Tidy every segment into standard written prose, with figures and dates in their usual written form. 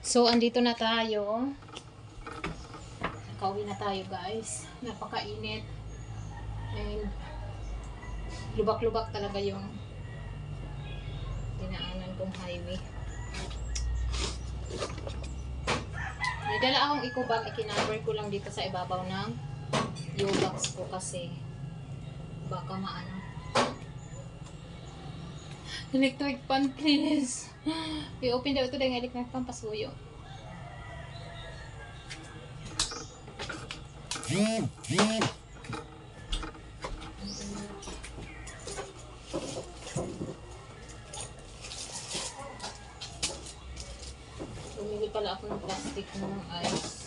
So, andito na tayo. Nakauwi na tayo, guys. Napakainit. And lubak-lubak talaga yung dinaanan kong highway. May dala akong eco bag. Ikinumber ko lang dito sa ibabaw ng U-box ko kasi baka maano. Electric pan, please. I-open daw ito dahil electric pan pasuyo. Bumili pala ako ng plastic ng ice.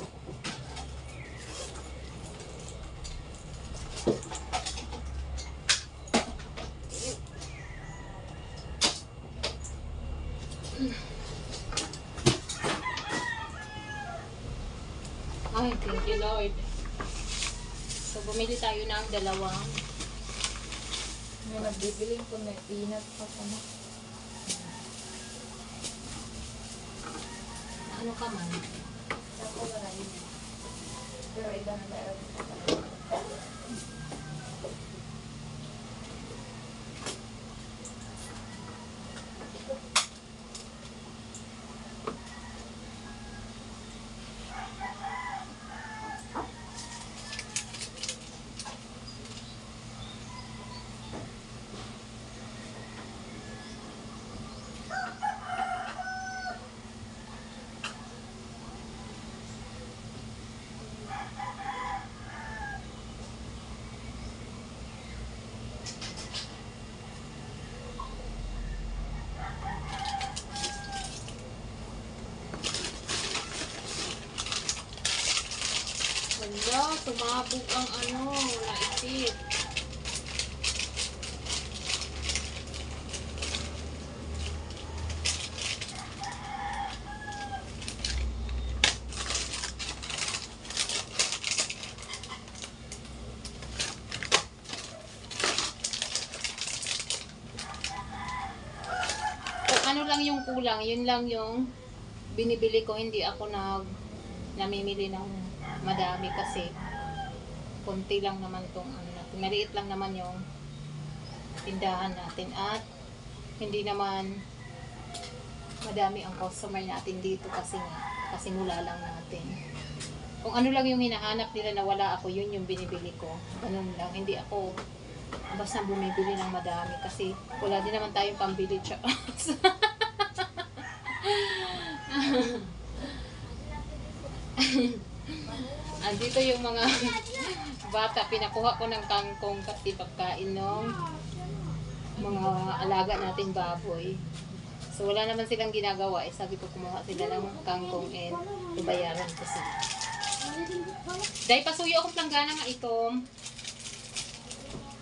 Ay, thank you Lord. So, bumili tayo ng dalawang. May nagbibiling ko na peanut pa ko na. Ano ka man? Ako na rin. Pero iba na meron. Wala, tumabog ang naipit. Kung ano lang yung kulang, yun lang yung binibili ko. Hindi ako namimili ng madami kasi konti lang naman tong natin. Maliit lang naman yung tindahan natin at hindi naman madami ang customer natin dito kasi mula lang natin. Kung ano lang yung hinahanap nila na wala ako, yun yung binibili ko. Ganun lang. Hindi ako basta bumibili ng madami kasi wala din naman tayong pambili. Andito yung mga bata, pinakuha ko ng kangkong kasi pagkain ng mga alaga natin baboy. So wala naman silang ginagawa, sabi ko kumuha sila ng kangkong and ibayaran ko sila. Dahil pasuyo akong planggana nga ito.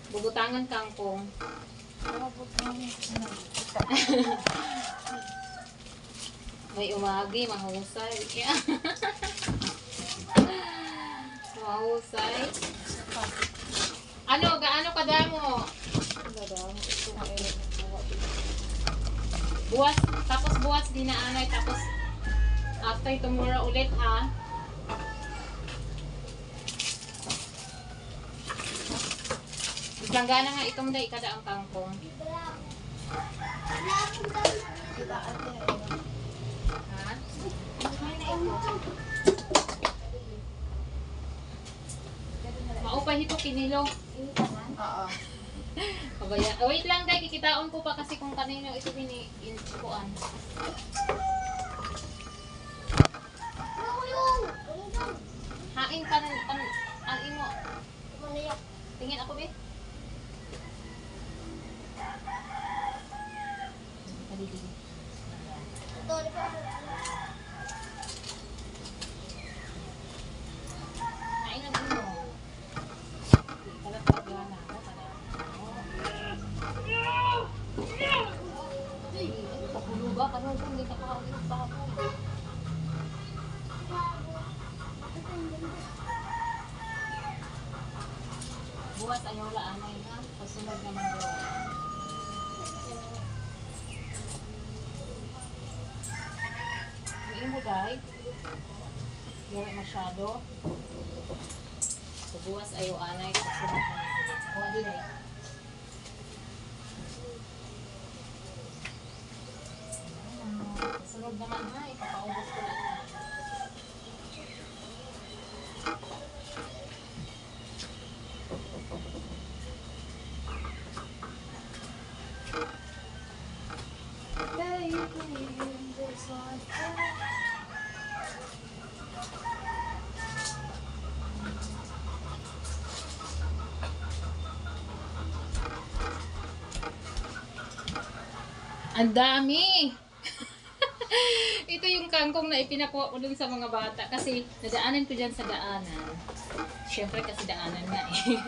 Bubutangan kangkong. May umagi, mahusay. Mahusay. Gaano kadamo? Buwas, tapos buwas dinaanay, tapos after tomorrow ulit ha. Planggana nga itong day kada ang kangkong. Ha? Maupay ito kinilo. Oo. Kabaya. Wait lang guys, kikitaon ko pa kasi kung kanino ito kuan. Hain ka ang imo. Tingin ako be. Hain ang imo. Buwas ayaw laanay ha. Kasunod naman doon. mo dahil. Hindi masyado. Subuas ayaw anay. Huwag din ay. Sunod naman ha. Ipapaubos ko lang. Ang dami! Ito yung kangkong na ipinakuha ko dun sa mga bata kasi nadaanan ko dyan sa daanan. Siyempre kasi daanan nga eh.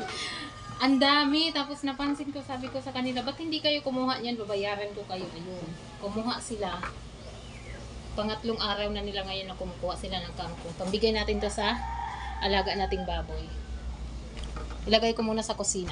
Ang dami! Tapos napansin ko, sabi ko sa kanila, ba't hindi kayo kumuha niyan? Babayaran ko kayo. Ayun. Kumuha sila. Pangatlong araw na nila ngayon na kumukuha sila ng kangkong. Pambigay natin to sa alaga nating baboy. Ilagay ko muna sa kusina.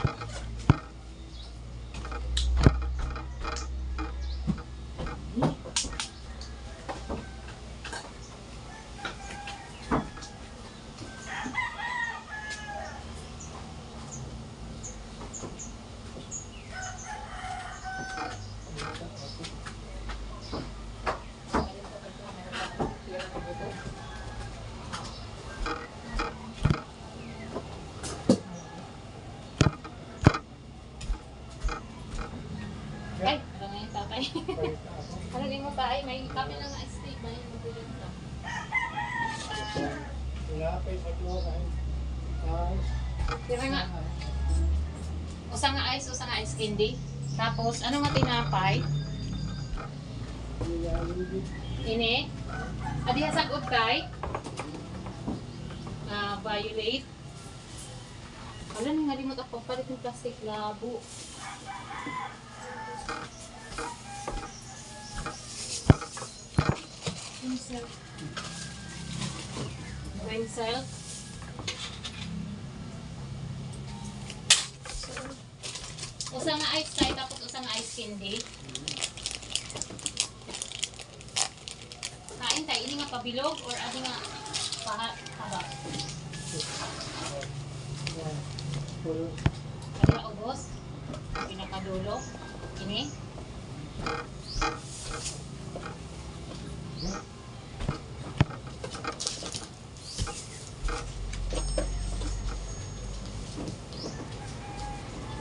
Ay, ano nga yung tatay? Ano din mo tayo? May kami lang na steak. May magulit ka. Tira nga. Usa nga ice candy. Tapos, ano nga tinapay? Ini? Adiha sagot kay? Violet. Wala nang ngalimot ako. Palit ng plastic labo. Winsel. Usa nga ice tayo tapos usa nga ice candy. Kain tayo, ini nga pabilog or adi nga haba? Adi nga ubos? Pinakadulo? Ini?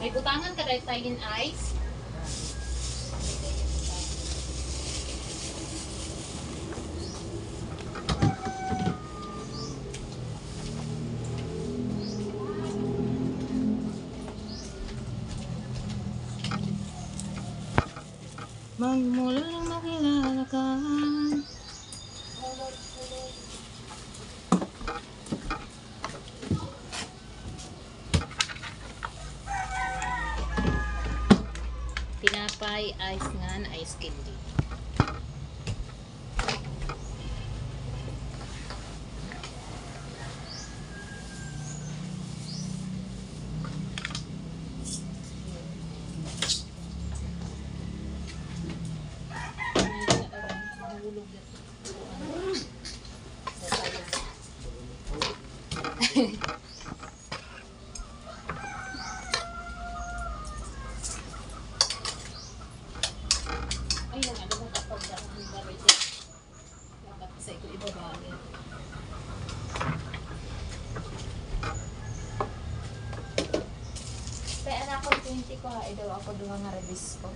May butangan ka dahil tayo in ice. Magmula nang makilala ka. Tinapay, ice ngan, ice candy. Ay, nang ano mo kapag dahil ng baril. Dapat sa ito ibabali. Kaya anak ko 20 ko ha, daw ako doon nga rebis ko.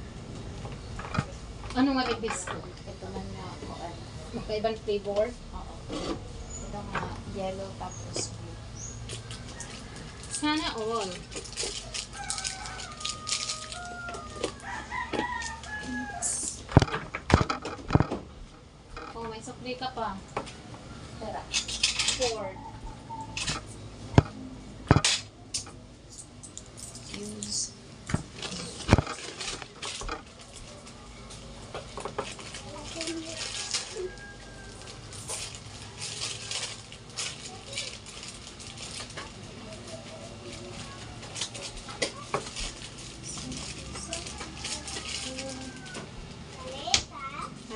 Ano nga ribis ko? Ito man nga ako ano. Magkaibang flavor? Oo. Ito nga yellow tapos blue. Sana all. Oh, may sukli ka pa. Tara. 4. Use.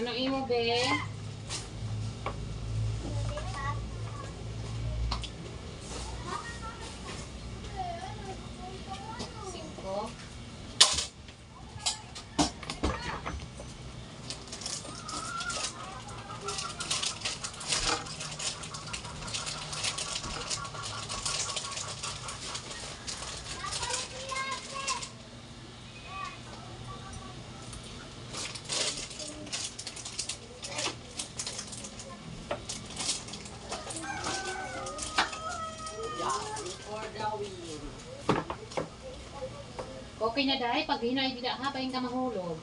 Ano imo be? Okay na dahil pag hinay tidak ha, pahin ka mahulog.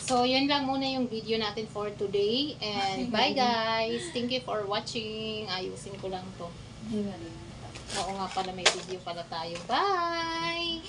So, yun lang muna yung video natin for today. And bye guys! Thank you for watching. Ayusin ko lang to. Oo nga pala, may video pala tayo. Bye!